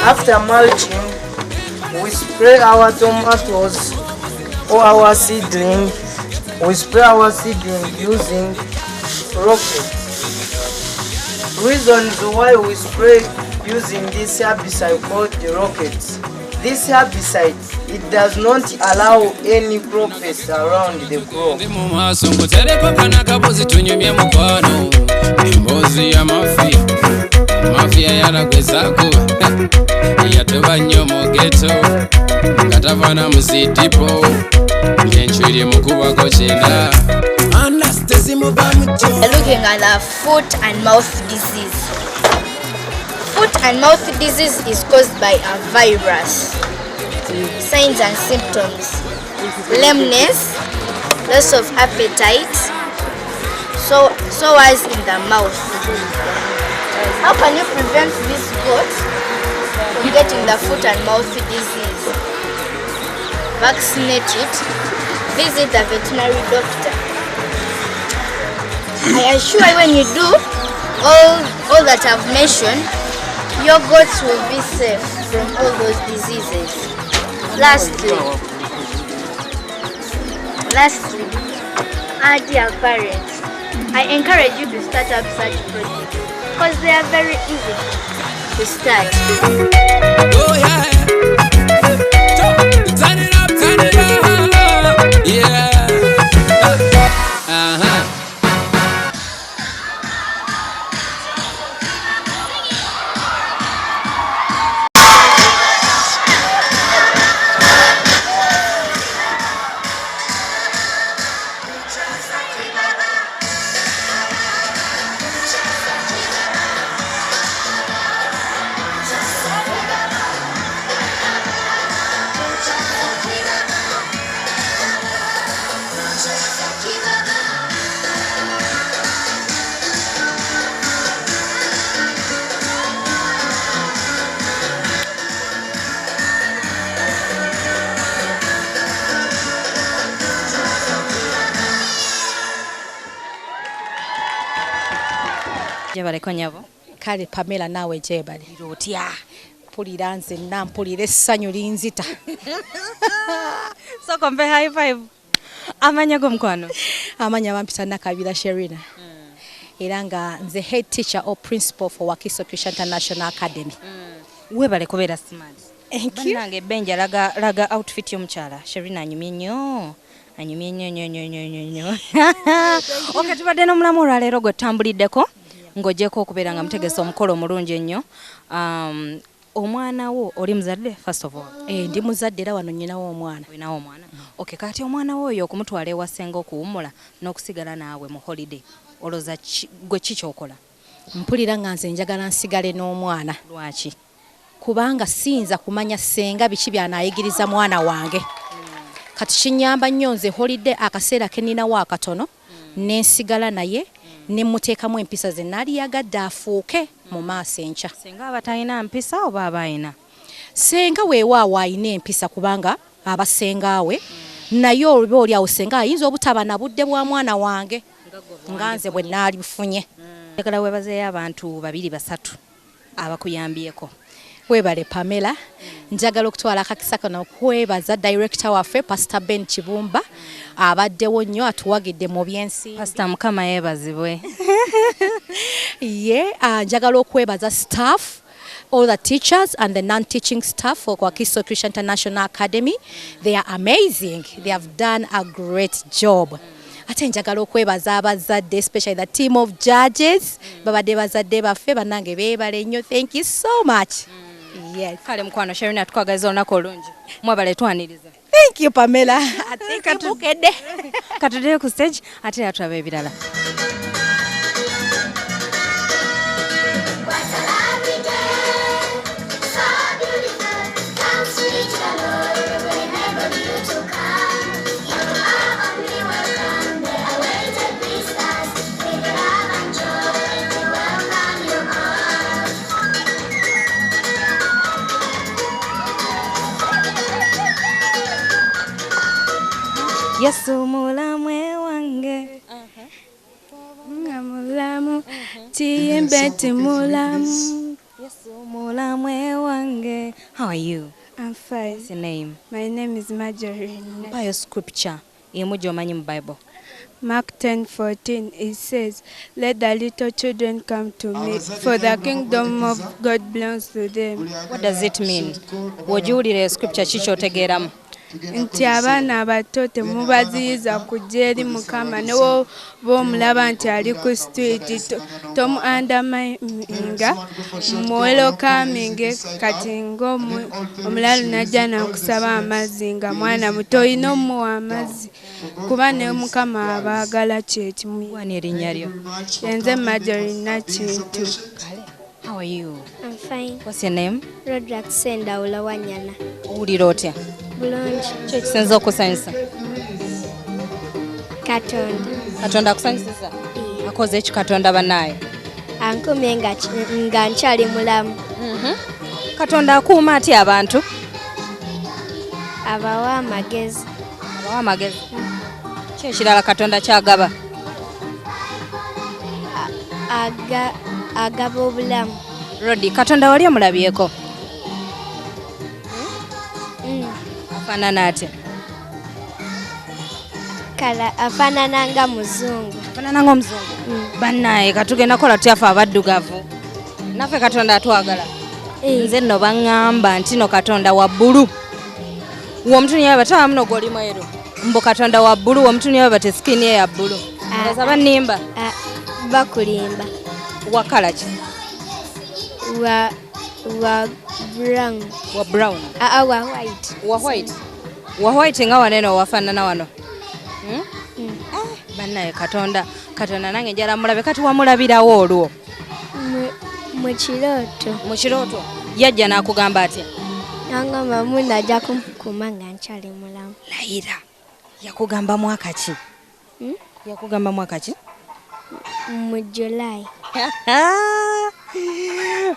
After mulching, we spray our tomatoes or our seedling. We spray our seedling using rockets. Reasons why we spray using this herbicide called the rockets. This herbicide, it does not allow any crop pest around the crop. Mafia yalakwezako yatuba nnyo mu ghetto nga tavana muzitipo ngenchwiri mukubako kyenda. Looking at foot and mouth disease. Foot and mouth disease is caused by a virus. Signs and symptoms: lameness, loss of appetite, sores in the mouth. How can you prevent this goat from getting the foot and mouth disease? Vaccinate it. Visit the veterinary doctor. I assure you, when you do all that I've mentioned, your goats will be safe from all those diseases. Lastly, our dear parents, I encourage you to start up such projects because they are very easy to start. Oh yeah, turn it up, yeah. Jebale konyabo kale Pamela nawe jebale otya pulira nze nampulira essanyu linzita so kompe high five amanya go mkwano amanya bampita Nakabira Sherina era nga nze head teacher or principal for Wakiso Christian International Academy. Webale kubeera smart. Thank you. Banange Benja laga outfit y'omukyala Sherina anyumye nnyo okay tubadde n'omulamu olwaleero gwe tambuliddeko ng'ogyeko okubeera nga mutegesa omukolo omulungi ennyo. Omwana wo oli muzadde first of all? Ndi muzadde era wano nnyinawo omwana. Olinawo omwana? Okay, kati omwana wo oyo okumutwala ewasenga okuwummula n'okusigala naawe mu holiday oloza gwe kikyokola? Mpulira nga nze njagala nsigale n'omwana. Lwaki? Kubanga siyinza kumanya senga biki byanaayigiriza mwana wange. Kati kinyamba nnyo nze holiday akaseera ke nninawo akatono n'ensigala naye ne muteekamu empisa ze nali yagadde afuuke mu maaso enkya. Senga abatalina mpisa oba abayina? Senga weewaawo ayina empisa kubanga abasengaawe naye oba oli awo senga ayinza obutaba na budde bwa mwana wange nga nze bwe naali bufunye. Njagala weebazeeyo abantu 2-3 abakuyambyeko. Webale Pamela, njagala okutwala akakisa kano kwebaza director waffe Pastor Ben Kibumba abaddewo nnyo atuwagidde mu byensi. Pastor Mukama yeebazibwe. Njagala okwebaza staff, all the teachers and the non-teaching staff for Wakiso Christian International Academy. They are amazing. They have done a great job. Ate njagala okwebaza abazadde, especially the team of judges. Babadde bazadde baffe banange beebale nnyo. Thank you so much. Yes. Kale mukwano Sherina tukwagaza olunaku olungi. Mwebale twaniriza. Thank you Pamela. Ate katudde ku stage ate atulaba ebirala. Yesu mulamwe wange. Mulamu tiyembe timulamu. Yesu mulamwe wange. How are you? I'm fine. What's your name? My name is Marjorie. By your scripture. Imujo manyi mu Bible. Mark 10:14 it says, "Let the little children come to me, for the kingdom of God belongs to them." What does it mean? Wojiwulira scripture kicho otegeeramu? Nti abaana abato temubaziyiza kujja eri Mukama ne bw'omulaba nti ali ku street tomu andamainga muwelokaminge kati ng'omulalu najja nakusaba amazzi nga mwana muto olina omuwa amazzi kuba ne Mukama abaagala kyekimu. Wani erinnya lyo? Yenze Marjorie Nakintu. How are you? I'm fine. What's your name? Rodrak Sendawula Wanyana. Owulira otya? Bulungi. Ki ekisinza okusanyusa? Katonda. Katonda akusanyusiza? Akoze eki Katonda bannaaye? Ankumye nga nkyali mulamu. Katonda akuuma atya abantu? Abawa amagezi. Abawa amagezi. Ki ekirala Katonda kyagaba? Agaba obulamu. Rodi, Katonda wali omulabyeko? Afaanana atya? Kala afaanana nga muzungu. Afaanana ng'omuzungu? Bannaaye katugenda kola tutyafe abaddugavu. Naffe Katonda atwagala. Nze nno baŋŋamba nti no Katonda wa bbulu. Womuntu niyaba tawa muno gw'oli mweru. Mbu Katonda wa bbulu womuntu niyaba te skin ye ya bbulu. Ndowooza bannimba? Bakulimba. Wa kala ki? Wa brown. Wa brown? Wa white. Wa white? Wa white nga waneno wafaanana wano? Bannaye Katonda nange njala mulabe kati wamulabirawo olwo? Mu kirooto. Mu kirooto? Yajja n'akugamba atya? Nangamba munno ajja kumukuma nga nkyali mulamu. Layira yakugamba mwaka ki? Yakugamba mwaka ki? Mu July.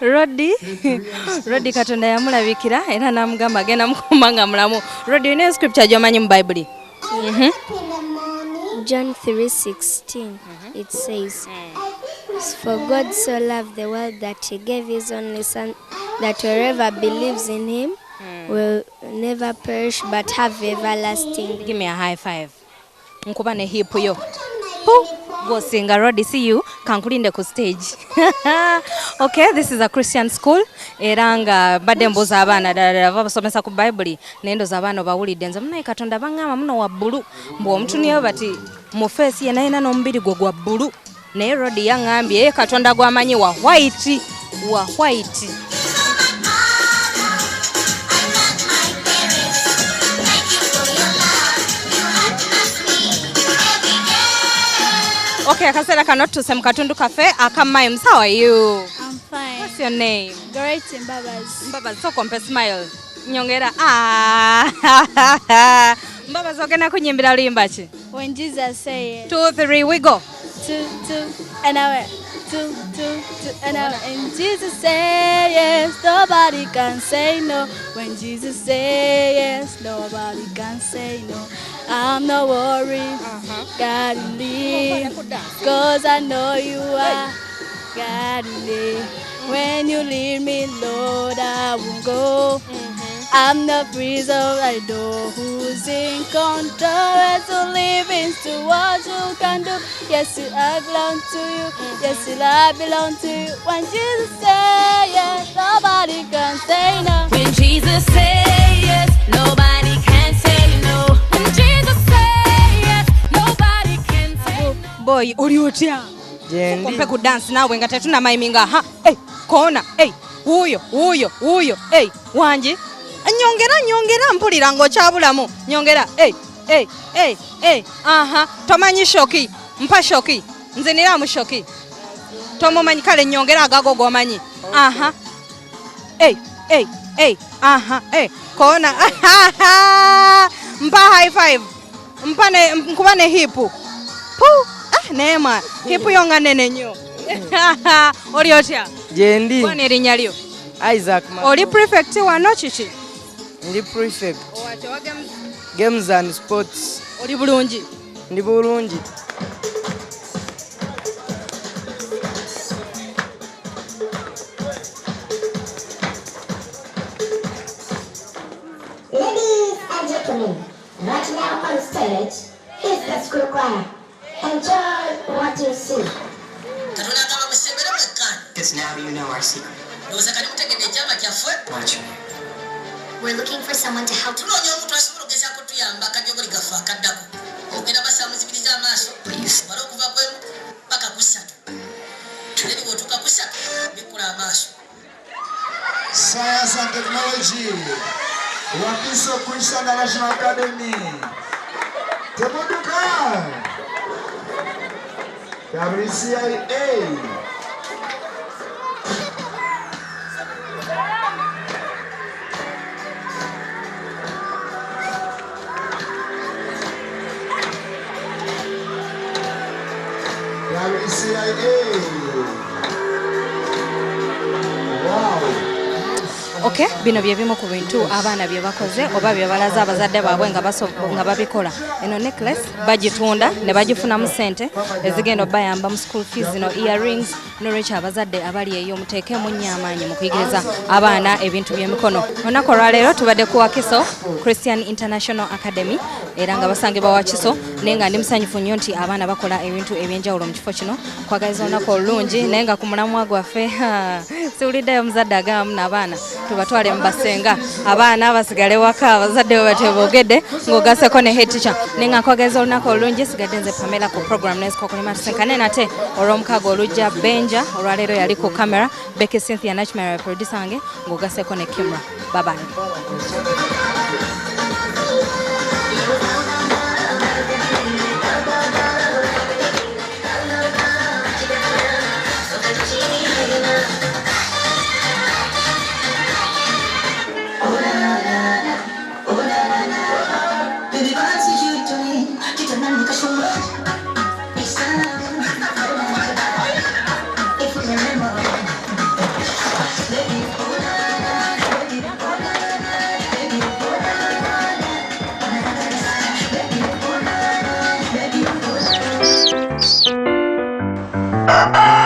Rodi Katonda yamulabikira era namugamba agenda mukuma nga mulamu. Rodi, olina scripture gy'omanyi mu Bible? John 3:16 it says, "For God so loved the world that he gave his only son, that whoever believes in him will never perish but have everlasting." Give me a high five. Nkuba ne hip yo. Go sing a Rodi, see you. Kankulinde ku stage. Okay, this is a Christian school. Era nga badde mbuuza abaana ddala babasomesa ku Bible. Nendoza abaana bawulidde nze munaye Katonda baŋŋamba muno wa bbulu. Mbu omuntu niyo bati mu face ye naye n'omubiri gwe gwa bbulu. Naye Rodi yaŋŋambye Katonda gwamanyi wa white. Wa white. Okay, akaseera kano tuuse mu katundu kaffe aka Mimes. How are you? I'm fine. What's your name? Great Mbabas. Mbabazi, so kompe smile. Nyongera. Mbabazi, ogenda kunyimbira luyimba ki? When Jesus said 2, 3, we go. 2, 2, and I went 2, 2, 2, and I went. And Jesus said yes, nobody can say no. When Jesus said yes, nobody can say no. I'm not worried, God in me, 'cause I know you are God in me. When you leave me, Lord, I won't go. I'm the prisoner, I know who's in control. As you live into what you can do. Yes, I belong to you. Yes, I belong to you. When Jesus says yes, nobody can say no. When Jesus says yes, nobody can say no. When Jesus says yes, nobody can say no. Boy, oli otya? Jendi. Kompe ku dance nawe nga tetuna mayiminga. Kona, uyo, wanji. Nyongera mpulira ng'okyabulamu. Nyongera, tomanyi shoki, mpa shoki, nziniramu shoki. Tomumanyi kale nyongera agago g'omanyi. Kona, mpa high five, nkuba ne hipu. Neema, hipu yonga nene nnyo. Oli otya? Jendi. Wani erinnya lyo? Isaac. Oli prefect wano kiki? Ndi prefect. Owacho wa games. Games and sports. Oli bulungi? Ndi bulungi. Ladies and gentlemen, right now on stage is the school choir. Enjoy what you see. Because now you know our secret. Watch me. We're looking for someone to help. Please. Science and Technology. Wakiso Christian National Academy. Temuduka. WCIA. Okay, bino bye bimu ku bintu abaana bye bakoze oba bye balaza abazadde baabwe nga babikola. Eno necklace bagitunda ne bagifunamu ssente ezigenda bayamba mu school fees no earrings n'olwekyo abazadde abali eyo muteekemu nnyo amaanyi mu kuyigiriza abaana ebintu by'emikono. Olunaku olwaleero tubadde ku Wakiso Christian International Academy era nga basangibwa Wakiso naye nga ndi musanyufu nnyo nti abaana bakola ebintu eby'enjawulo mu kifo kino. Kwagaliza olunaku olulungi naye nga ku mulamwa gwaffe siwuliddeyo muzadde agamu n'abaana tubatwale mu basenga abaana basigale waka abazadde bwe bateboogedde ng'ogaseko ne head teacher naye nga kwagaliza olunaku olulungi sigadde nze Pamela ku program nezikokulima tusenkane nate olw'omukaaga olujja Benja olwaleero yali ku camera Becky Cynthia Nachmara producer wange ng'ogaseko ne Kimra. Bye bye. Bye.